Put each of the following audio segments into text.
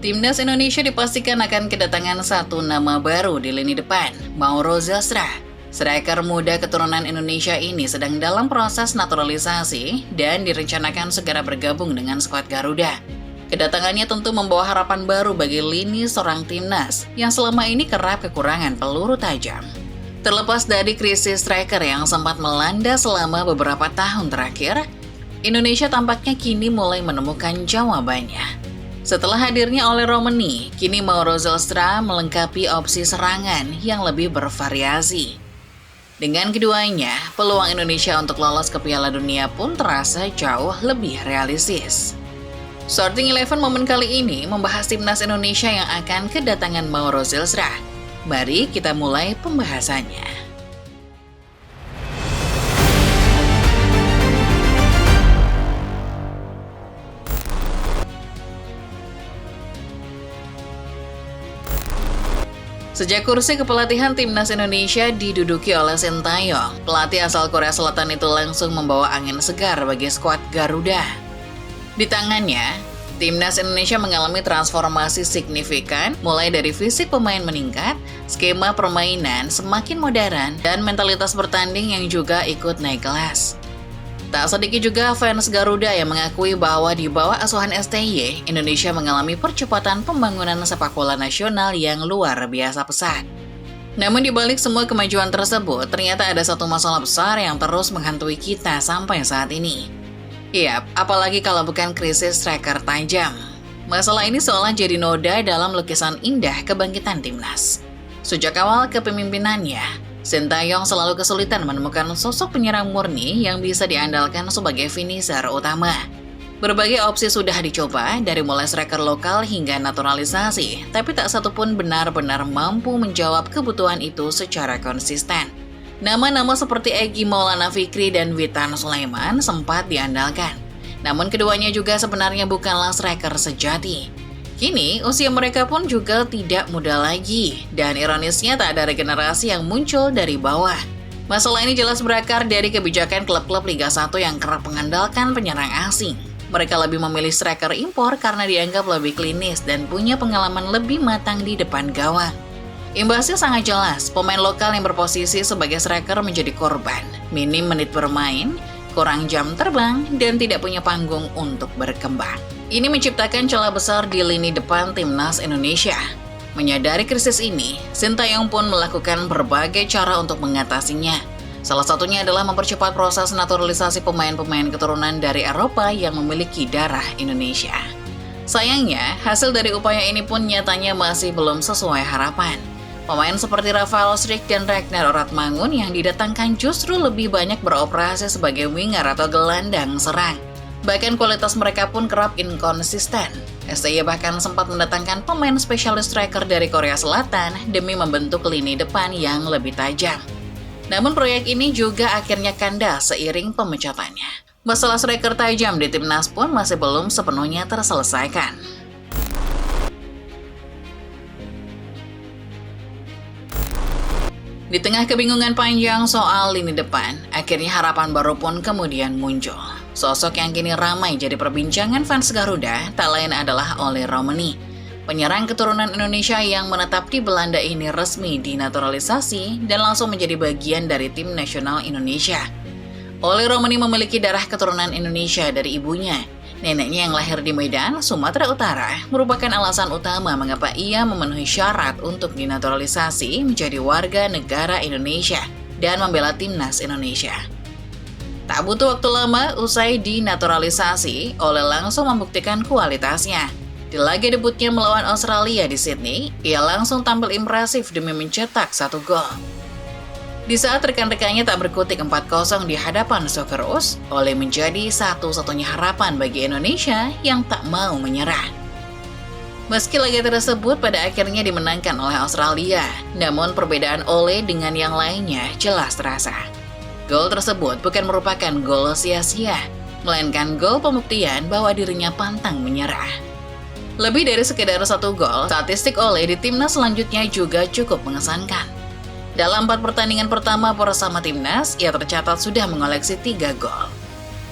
Timnas Indonesia dipastikan akan kedatangan satu nama baru di lini depan, Mauro Zylstra. Striker muda keturunan Indonesia ini sedang dalam proses naturalisasi dan direncanakan segera bergabung dengan skuad Garuda. Kedatangannya tentu membawa harapan baru bagi lini seorang timnas yang selama ini kerap kekurangan peluru tajam. Terlepas dari krisis striker yang sempat melanda selama beberapa tahun terakhir, Indonesia tampaknya kini mulai menemukan jawabannya. Setelah hadirnya Ole Romeni, kini Mauro Zylstra melengkapi opsi serangan yang lebih bervariasi. Dengan keduanya, peluang Indonesia untuk lolos ke Piala Dunia pun terasa jauh lebih realistis. Starting Eleven momen kali ini membahas timnas Indonesia yang akan kedatangan Mauro Zylstra. Mari kita mulai pembahasannya. Sejak kursi kepelatihan timnas Indonesia diduduki oleh Sintayong, pelatih asal Korea Selatan itu langsung membawa angin segar bagi skuad Garuda. Di tangannya, timnas Indonesia mengalami transformasi signifikan, mulai dari fisik pemain meningkat, skema permainan semakin modern, dan mentalitas bertanding yang juga ikut naik kelas. Tak sedikit juga fans Garuda yang mengakui bahwa di bawah asuhan STY, Indonesia mengalami percepatan pembangunan sepak bola nasional yang luar biasa pesat. Namun di balik semua kemajuan tersebut, ternyata ada satu masalah besar yang terus menghantui kita sampai saat ini. Yap, apalagi kalau bukan krisis striker tajam. Masalah ini seolah jadi noda dalam lukisan indah kebangkitan timnas. Sejak awal kepemimpinannya, Sintayong selalu kesulitan menemukan sosok penyerang murni yang bisa diandalkan sebagai finisher utama. Berbagai opsi sudah dicoba, dari mulai striker lokal hingga naturalisasi, tapi tak satu pun benar-benar mampu menjawab kebutuhan itu secara konsisten. Nama-nama seperti Egy Maulana Fikri dan Witan Sulaiman sempat diandalkan. Namun keduanya juga sebenarnya bukanlah striker sejati. Kini, usia mereka pun juga tidak muda lagi, dan ironisnya tak ada regenerasi yang muncul dari bawah. Masalah ini jelas berakar dari kebijakan klub-klub Liga 1 yang kerap mengandalkan penyerang asing. Mereka lebih memilih striker impor karena dianggap lebih klinis dan punya pengalaman lebih matang di depan gawang. Imbasnya sangat jelas, pemain lokal yang berposisi sebagai striker menjadi korban, minim menit bermain, kurang jam terbang, dan tidak punya panggung untuk berkembang. Ini menciptakan celah besar di lini depan timnas Indonesia. Menyadari krisis ini, Sintayong pun melakukan berbagai cara untuk mengatasinya. Salah satunya adalah mempercepat proses naturalisasi pemain-pemain keturunan dari Eropa yang memiliki darah Indonesia. Sayangnya, hasil dari upaya ini pun nyatanya masih belum sesuai harapan. Pemain seperti Rafael Struijk dan Ragnar Oratmangun yang didatangkan justru lebih banyak beroperasi sebagai winger atau gelandang serang. Bahkan kualitas mereka pun kerap inkonsisten. STY bahkan sempat mendatangkan pemain spesialis striker dari Korea Selatan demi membentuk lini depan yang lebih tajam. Namun proyek ini juga akhirnya kandas seiring pemecatannya. Masalah striker tajam di timnas pun masih belum sepenuhnya terselesaikan. Di tengah kebingungan panjang soal lini depan, akhirnya harapan baru pun kemudian muncul. Sosok yang kini ramai jadi perbincangan fans Garuda tak lain adalah Ole Romeni. Penyerang keturunan Indonesia yang menetap di Belanda ini resmi dinaturalisasi dan langsung menjadi bagian dari tim nasional Indonesia. Ole Romeni memiliki darah keturunan Indonesia dari ibunya. Neneknya yang lahir di Medan, Sumatera Utara, merupakan alasan utama mengapa ia memenuhi syarat untuk dinaturalisasi menjadi warga negara Indonesia dan membela timnas Indonesia. Tak butuh waktu lama, usai dinaturalisasi, Ole langsung membuktikan kualitasnya. Di laga debutnya melawan Australia di Sydney, ia langsung tampil impresif demi mencetak 1 gol. Di saat rekan-rekannya tak berkutik 4-0 di hadapan Socceroos, Ole menjadi satu-satunya harapan bagi Indonesia yang tak mau menyerah. Meski laga tersebut pada akhirnya dimenangkan oleh Australia, namun perbedaan Ole dengan yang lainnya jelas terasa. Gol tersebut bukan merupakan gol sia-sia, melainkan gol pembuktian bahwa dirinya pantang menyerah. Lebih dari sekedar 1 gol, statistik Ole di timnas selanjutnya juga cukup mengesankan. Dalam 4 pertandingan pertama bersama timnas, ia tercatat sudah mengoleksi 3 gol.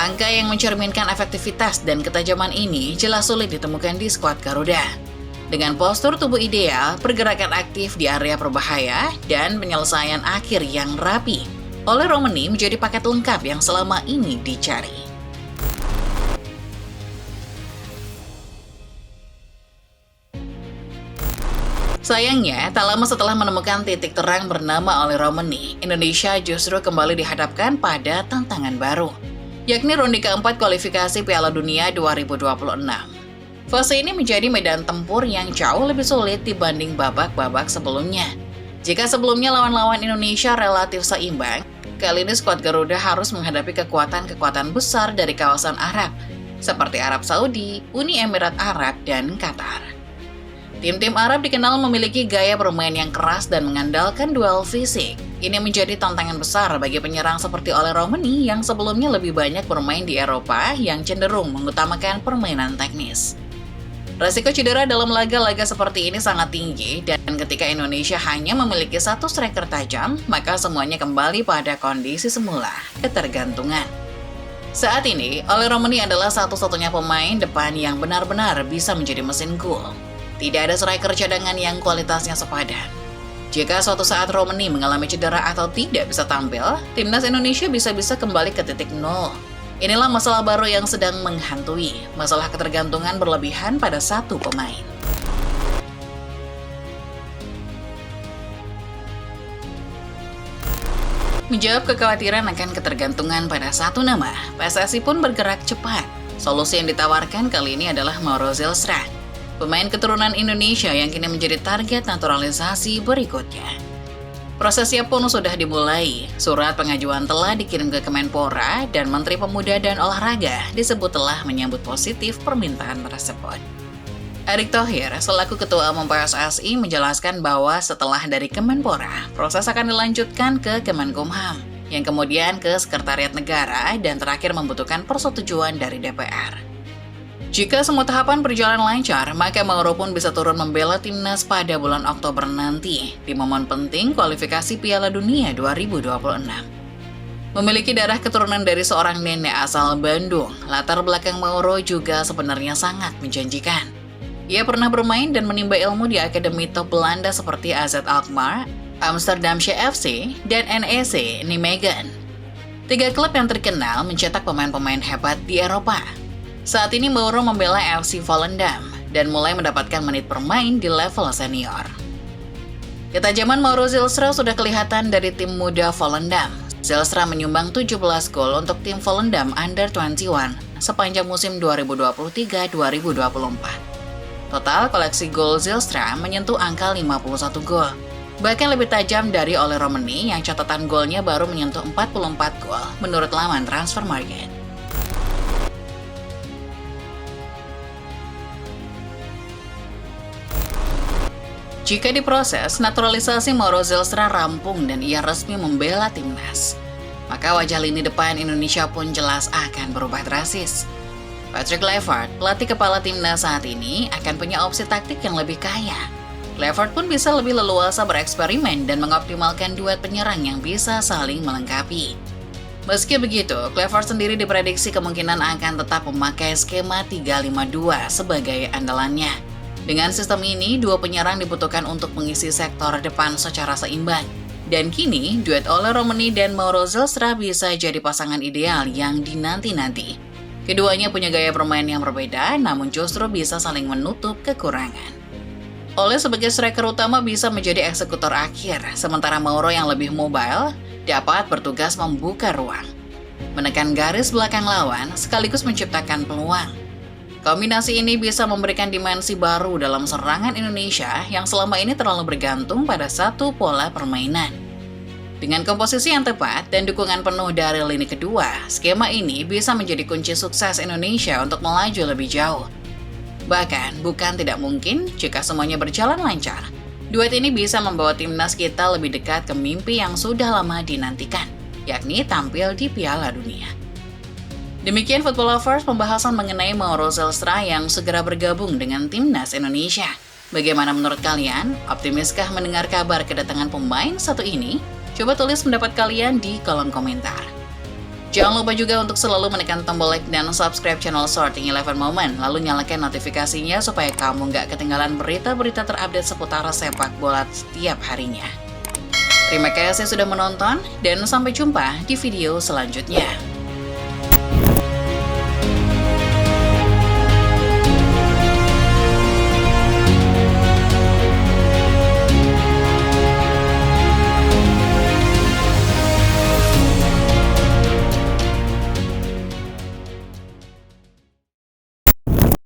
Angka yang mencerminkan efektivitas dan ketajaman ini jelas sulit ditemukan di skuad Garuda. Dengan postur tubuh ideal, pergerakan aktif di area berbahaya, dan penyelesaian akhir yang rapi, Ole Romani menjadi paket lengkap yang selama ini dicari. Sayangnya, tak lama setelah menemukan titik terang bernama Ole Romani, Indonesia justru kembali dihadapkan pada tantangan baru, yakni ronde keempat kualifikasi Piala Dunia 2026. Fase ini menjadi medan tempur yang jauh lebih sulit dibanding babak-babak sebelumnya. Jika sebelumnya lawan-lawan Indonesia relatif seimbang, kali ini skuad Garuda harus menghadapi kekuatan-kekuatan besar dari kawasan Arab, seperti Arab Saudi, Uni Emirat Arab, dan Qatar. Tim-tim Arab dikenal memiliki gaya bermain yang keras dan mengandalkan duel fisik. Ini menjadi tantangan besar bagi penyerang seperti Ole Romani yang sebelumnya lebih banyak bermain di Eropa yang cenderung mengutamakan permainan teknis. Resiko cedera dalam laga-laga seperti ini sangat tinggi, dan ketika Indonesia hanya memiliki satu striker tajam, maka semuanya kembali pada kondisi semula, ketergantungan. Saat ini, Ole Romani adalah satu-satunya pemain depan yang benar-benar bisa menjadi mesin gol. Tidak ada striker cadangan yang kualitasnya sepadan. Jika suatu saat Romani mengalami cedera atau tidak bisa tampil, timnas Indonesia bisa-bisa kembali ke titik nol. Inilah masalah baru yang sedang menghantui, masalah ketergantungan berlebihan pada satu pemain. Menjawab kekhawatiran akan ketergantungan pada satu nama, PSSI pun bergerak cepat. Solusi yang ditawarkan kali ini adalah Mauro Zylstra, pemain keturunan Indonesia yang kini menjadi target naturalisasi berikutnya. Prosesnya pun sudah dimulai. Surat pengajuan telah dikirim ke Kemenpora dan Menteri Pemuda dan Olahraga disebut telah menyambut positif permintaan tersebut. Erick Thohir, selaku Ketua Umum PSSI, menjelaskan bahwa setelah dari Kemenpora, proses akan dilanjutkan ke Kemenkumham, yang kemudian ke Sekretariat Negara dan terakhir membutuhkan persetujuan dari DPR. Jika semua tahapan berjalan lancar, maka Mauro pun bisa turun membela timnas pada bulan Oktober nanti, di momen penting kualifikasi Piala Dunia 2026. Memiliki darah keturunan dari seorang nenek asal Bandung, latar belakang Mauro juga sebenarnya sangat menjanjikan. Ia pernah bermain dan menimba ilmu di akademi top Belanda seperti AZ Alkmaar, Amsterdamse FC, dan NEC Nijmegen. 3 klub yang terkenal mencetak pemain-pemain hebat di Eropa. Saat ini Mauro membela FC Volendam dan mulai mendapatkan menit bermain di level senior. Ketajaman Mauro Zylstra sudah kelihatan dari tim muda Volendam. Zylstra menyumbang 17 gol untuk tim Volendam Under 21 sepanjang musim 2023-2024. Total koleksi gol Zylstra menyentuh angka 51 gol. Bahkan lebih tajam dari Ole Romani yang catatan golnya baru menyentuh 44 gol menurut laman Transfermarkt. Jika diproses, naturalisasi Mauro Zylstra rampung dan ia resmi membela timnas, maka wajah lini depan Indonesia pun jelas akan berubah drastis. Patrick Kluivert, pelatih kepala timnas saat ini, akan punya opsi taktik yang lebih kaya. Kluivert pun bisa lebih leluasa bereksperimen dan mengoptimalkan duet penyerang yang bisa saling melengkapi. Meski begitu, Kluivert sendiri diprediksi kemungkinan akan tetap memakai skema 3-5-2 sebagai andalannya. Dengan sistem ini, dua penyerang dibutuhkan untuk mengisi sektor depan secara seimbang. Dan kini, duet Ole Romani dan Mauro Zylstra bisa jadi pasangan ideal yang dinanti-nanti. Keduanya punya gaya bermain yang berbeda, namun justru bisa saling menutup kekurangan. Ole sebagai striker utama bisa menjadi eksekutor akhir, sementara Mauro yang lebih mobile dapat bertugas membuka ruang, menekan garis belakang lawan, sekaligus menciptakan peluang. Kombinasi ini bisa memberikan dimensi baru dalam serangan Indonesia yang selama ini terlalu bergantung pada satu pola permainan. Dengan komposisi yang tepat dan dukungan penuh dari lini kedua, skema ini bisa menjadi kunci sukses Indonesia untuk melaju lebih jauh. Bahkan, bukan tidak mungkin jika semuanya berjalan lancar, duet ini bisa membawa timnas kita lebih dekat ke mimpi yang sudah lama dinantikan, yakni tampil di Piala Dunia. Demikian Football Lovers, pembahasan mengenai Mauro Zylstra yang segera bergabung dengan timnas Indonesia. Bagaimana menurut kalian? Optimiskah mendengar kabar kedatangan pemain satu ini? Coba tulis pendapat kalian di kolom komentar. Jangan lupa juga untuk selalu menekan tombol like dan subscribe channel Sorting 11 Moment, lalu nyalakan notifikasinya supaya kamu nggak ketinggalan berita-berita terupdate seputar sepak bola setiap harinya. Terima kasih sudah menonton, dan sampai jumpa di video selanjutnya.